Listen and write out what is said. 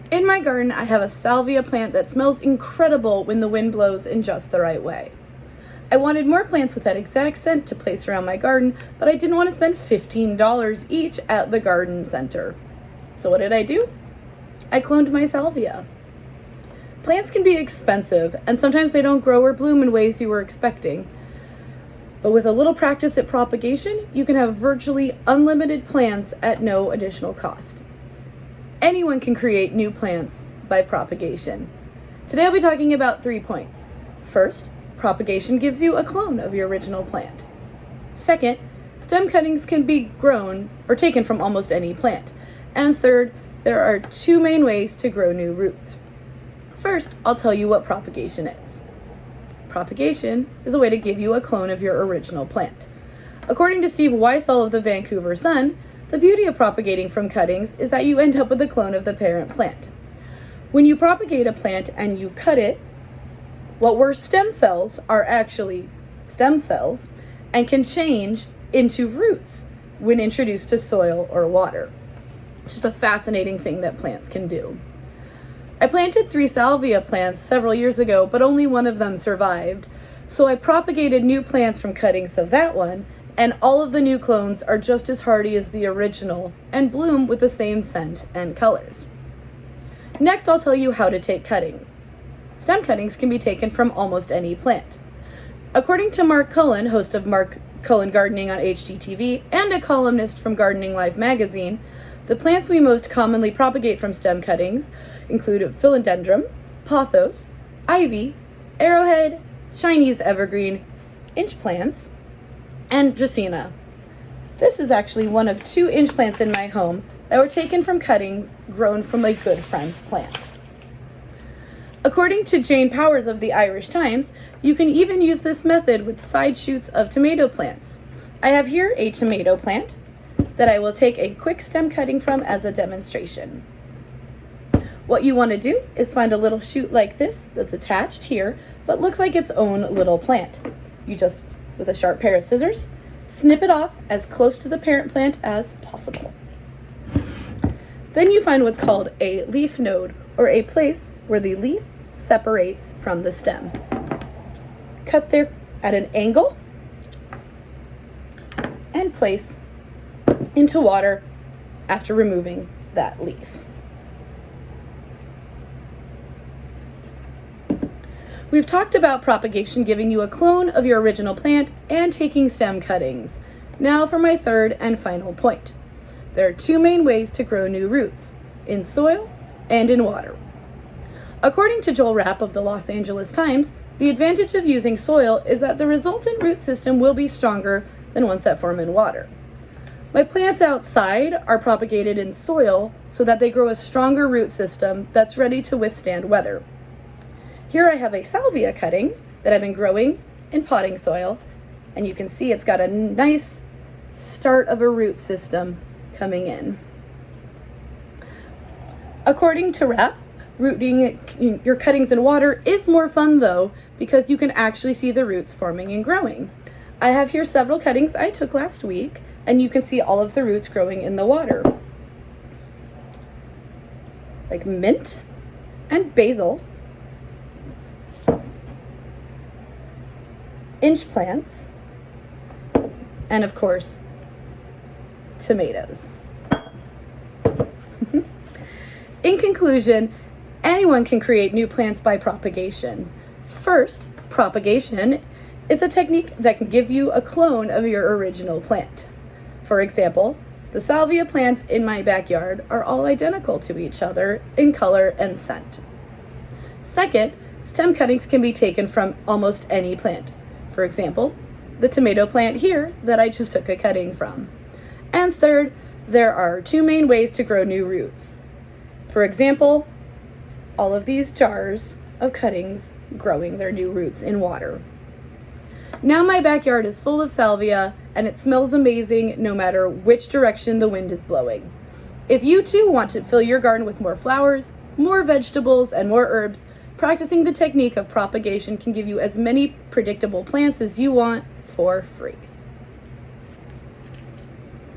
In my garden, I have a salvia plant that smells incredible when the wind blows in just the right way. I wanted more plants with that exact scent to place around my garden, but I didn't want to spend $15 each at the garden center. So what did I do? I cloned my salvia. Plants can be expensive, and sometimes they don't grow or bloom in ways you were expecting. But with a little practice at propagation, you can have virtually unlimited plants at no additional cost. Anyone can create new plants by propagation. Today I'll be talking about 3 points. First, propagation gives you a clone of your original plant. Second, stem cuttings can be grown or taken from almost any plant. And third, there are 2 main ways to grow new roots. First, I'll tell you what propagation is. Propagation is a way to give you a clone of your original plant. According to Steve Weissel of the Vancouver Sun, the beauty of propagating from cuttings is that you end up with a clone of the parent plant. When you propagate a plant and you cut it, what were stem cells are actually stem cells and can change into roots when introduced to soil or water. It's just a fascinating thing that plants can do. I planted 3 salvia plants several years ago, but only one of them survived. So I propagated new plants from cuttings of that one, and all of the new clones are just as hardy as the original and bloom with the same scent and colors. Next, I'll tell you how to take cuttings. Stem cuttings can be taken from almost any plant. According to Mark Cullen, host of Mark Cullen Gardening on HGTV and a columnist from Gardening Life magazine, the plants we most commonly propagate from stem cuttings include philodendron, pothos, ivy, arrowhead, Chinese evergreen, inch plants, and dracaena. This is actually one of 2 inch plants in my home that were taken from cuttings grown from a good friend's plant. According to Jane Powers of the Irish Times, you can even use this method with side shoots of tomato plants. I have here a tomato plant that I will take a quick stem cutting from as a demonstration. What you want to do is find a little shoot like this that's attached here, but looks like its own little plant. You just, with a sharp pair of scissors, snip it off as close to the parent plant as possible. Then you find what's called a leaf node, or a place where the leaf separates from the stem. Cut there at an angle and place into water after removing that leaf. We've talked about propagation giving you a clone of your original plant and taking stem cuttings. Now for my third and final point. There are 2 main ways to grow new roots, in soil and in water. According to Joel Rapp of the Los Angeles Times, the advantage of using soil is that the resultant root system will be stronger than ones that form in water. My plants outside are propagated in soil so that they grow a stronger root system that's ready to withstand weather. Here I have a salvia cutting that I've been growing in potting soil, and you can see it's got a nice start of a root system coming in. According to Rapp, rooting your cuttings in water is more fun though, because you can actually see the roots forming and growing. I have here several cuttings I took last week, and you can see all of the roots growing in the water. Like mint and basil, inch plants, and of course, tomatoes. In conclusion, anyone can create new plants by propagation. First, propagation is a technique that can give you a clone of your original plant. For example, the salvia plants in my backyard are all identical to each other in color and scent. Second, stem cuttings can be taken from almost any plant. For example, the tomato plant here that I just took a cutting from. And third, there are 2 main ways to grow new roots. For example, all of these jars of cuttings growing their new roots in water. Now my backyard is full of salvia, and it smells amazing no matter which direction the wind is blowing. If you too want to fill your garden with more flowers, more vegetables, and more herbs, practicing the technique of propagation can give you as many predictable plants as you want for free.